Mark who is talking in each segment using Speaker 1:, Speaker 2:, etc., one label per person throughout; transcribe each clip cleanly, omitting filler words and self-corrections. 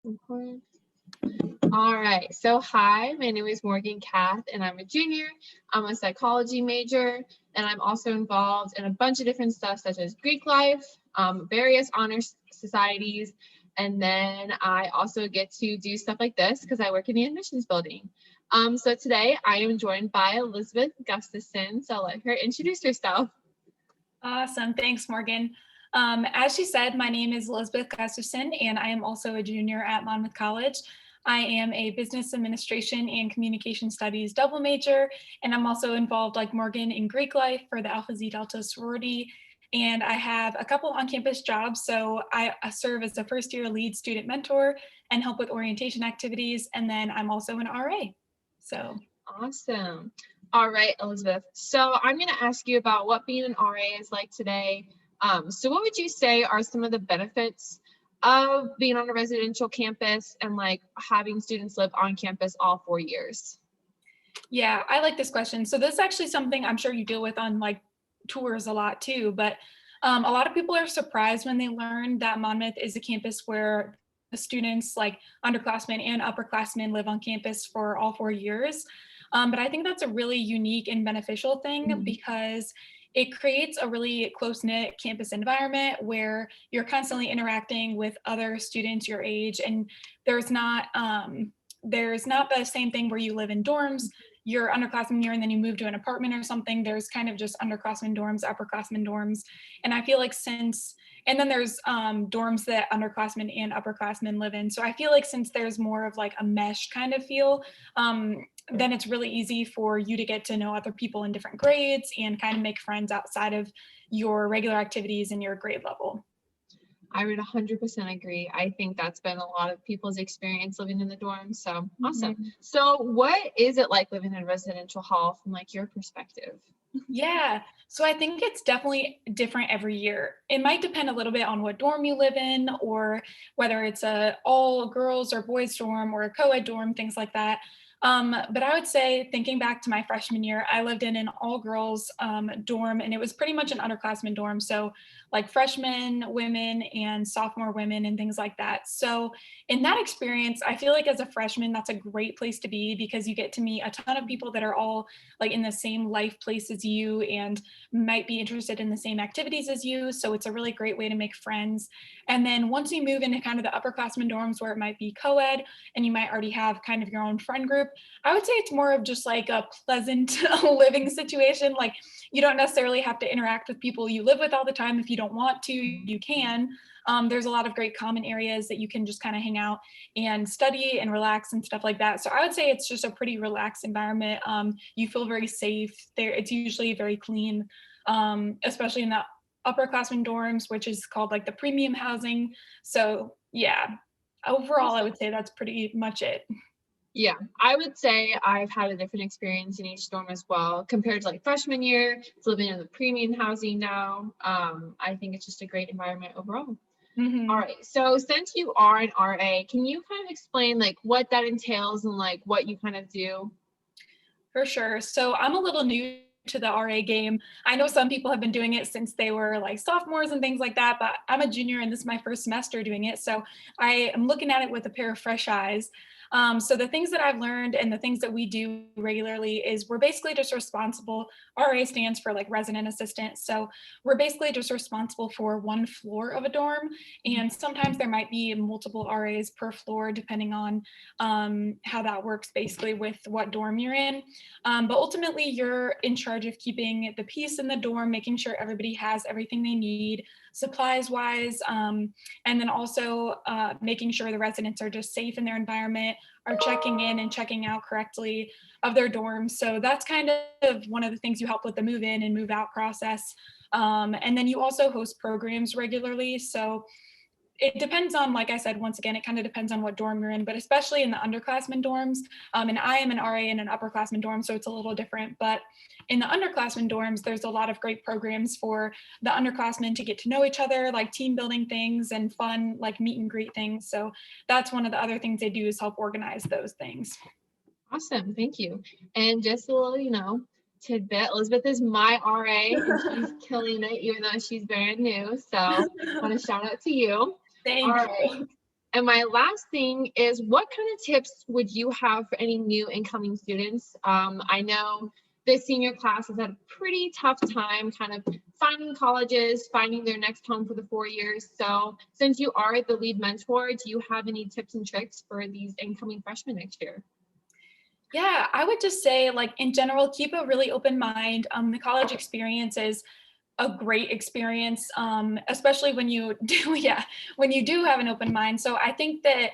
Speaker 1: Record. All right. So, hi, my name is Morgan Kath, and I'm a junior. I'm a psychology major, and I'm also involved in a bunch of different stuff, such as Greek life, various honor societies, and then I also get to do stuff like this because I work in the admissions building. So today I am joined by Elizabeth Gustafson. So I'll let her introduce herself.
Speaker 2: Awesome. Thanks, Morgan. As she said, my name is Elizabeth Gustafson, and I am also a junior at Monmouth College. I am a business administration and communication studies double major, and I'm also involved, like Morgan, in Greek life for the Alpha Zeta Delta sorority. And I have a couple on-campus jobs. So I serve as a first-year lead student mentor and help with orientation activities. And then I'm also an RA. So
Speaker 1: Awesome. All right, Elizabeth. So I'm going to ask you about what being an RA is like today. So what would you say are some of the benefits of being on a residential campus and like having students live on campus all 4 years?
Speaker 2: yeah, I like this question. So this is actually something I'm sure you deal with on like tours a lot too, but a lot of people are surprised when they learn that Monmouth is a campus where the students, like underclassmen and upperclassmen, live on campus for all 4 years. But I think that's a really unique and beneficial thing because it creates a really close-knit campus environment where you're constantly interacting with other students your age, and there's not the same thing where you live in dorms, you're underclassmen year and then you move to an apartment or something. There's kind of just underclassmen dorms, upperclassmen dorms. And I feel like and then there's dorms that underclassmen and upperclassmen live in. So I feel like since there's more of like a mesh kind of feel, then it's really easy for you to get to know other people in different grades and kind of make friends outside of your regular activities and your grade level.
Speaker 1: I would 100% agree. I think that's been a lot of people's experience living in the dorms. So awesome. So what is it like living in a residential hall from like your perspective?
Speaker 2: Yeah, so I think it's definitely different every year. It might depend a little bit on what dorm you live in, or whether it's a all girls or boys dorm or a co-ed dorm, things like that. But I would say, thinking back to my freshman year, I lived in an all girls dorm, and it was pretty much an underclassmen dorm. So like freshmen women and sophomore women and things like that. So in that experience, I feel like as a freshman, that's a great place to be because you get to meet a ton of people that are all like in the same life place as you and might be interested in the same activities as you. So it's a really great way to make friends. And then once you move into kind of the upperclassmen dorms where it might be co-ed and you might already have kind of your own friend group, I would say it's more of just like a pleasant living situation. Like you don't necessarily have to interact with people you live with all the time. If you don't want to, you can. There's a lot of great common areas that you can just kind of hang out and study and relax and stuff like that. So I would say it's just a pretty relaxed environment. You feel very safe there. It's usually very clean, especially in the upperclassmen dorms, which is called like the premium housing. So yeah, overall, I would say that's pretty much it.
Speaker 1: Yeah, I would say I've had a different experience in each dorm as well compared to like freshman year to living in the premium housing now. I think it's just a great environment overall. All right, so since you are an RA, can you kind of explain like what that entails and like what you kind of do?
Speaker 2: For sure. So I'm a little new to the RA game. I know some people have been doing it since they were like sophomores and things like that, but I'm a junior and this is my first semester doing it. So I am looking at it with a pair of fresh eyes. So the things that I've learned and the things that we do regularly is we're basically just responsible. RA stands for like resident assistant. So we're basically just responsible for one floor of a dorm. And sometimes there might be multiple RAs per floor, depending on how that works basically with what dorm you're in. But ultimately, you're in charge of keeping the peace in the dorm, making sure everybody has everything they need, supplies wise, and then also making sure the residents are just safe in their environment, are checking in and checking out correctly of their dorms. So that's kind of one of the things you help with the move in and move out process. And then you also host programs regularly. So it depends on, like I said, once again, it kind of depends on what dorm you're in, but especially in the underclassmen dorms. And I am an RA in an upperclassmen dorm, so it's a little different. But in the underclassmen dorms, there's a lot of great programs for the underclassmen to get to know each other, like team building things and fun, like meet and greet things. So that's one of the other things they do is help organize those things.
Speaker 1: Awesome, thank you. And just a little, tidbit, Elizabeth is my RA and she's killing it, even though she's brand new. So I want to shout out to you. All
Speaker 2: Thank
Speaker 1: right.
Speaker 2: you.
Speaker 1: And my last thing is, what kind of tips would you have for any new incoming students? I know the senior class has had a pretty tough time kind of finding colleges, finding their next home for the 4 years. So since you are the lead mentor, do you have any tips and tricks for these incoming freshmen next year?
Speaker 2: Yeah, I would just say, like, in general, keep a really open mind. The college experience is a great experience, especially when you do, yeah, when you do have an open mind. So I think that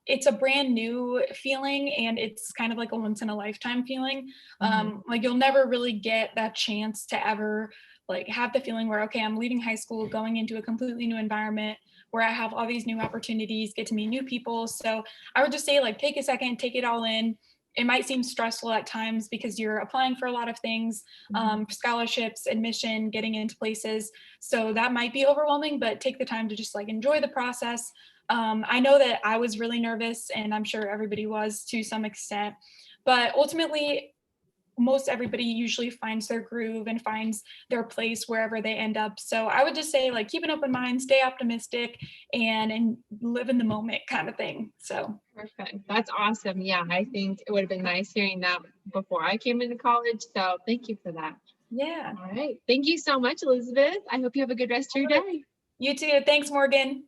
Speaker 2: it's a brand new feeling, and it's kind of like a once in a lifetime feeling.
Speaker 1: Mhm.
Speaker 2: Like, you'll never really get that chance to ever like have the feeling where, okay, I'm leaving high school, going into a completely new environment where I have all these new opportunities, get to meet new people. So I would just say, like, take a second, take it all in. It might seem stressful at times because you're applying for a lot of things,
Speaker 1: Mhm.
Speaker 2: scholarships, admission, getting into places. So that might be overwhelming, but take the time to just like enjoy the process. I know that I was really nervous, and I'm sure everybody was to some extent, but ultimately, most everybody usually finds their groove and finds their place wherever they end up. So I would just say, like, keep an open mind, stay optimistic, and live in the moment kind of thing. So
Speaker 1: Perfect. That's awesome. Yeah, I think it would have been nice hearing that before I came into college. So thank you for that.
Speaker 2: yeah.
Speaker 1: All right. Thank you so much, Elizabeth. I hope you have a good rest of your day.
Speaker 2: You too. Thanks, Morgan.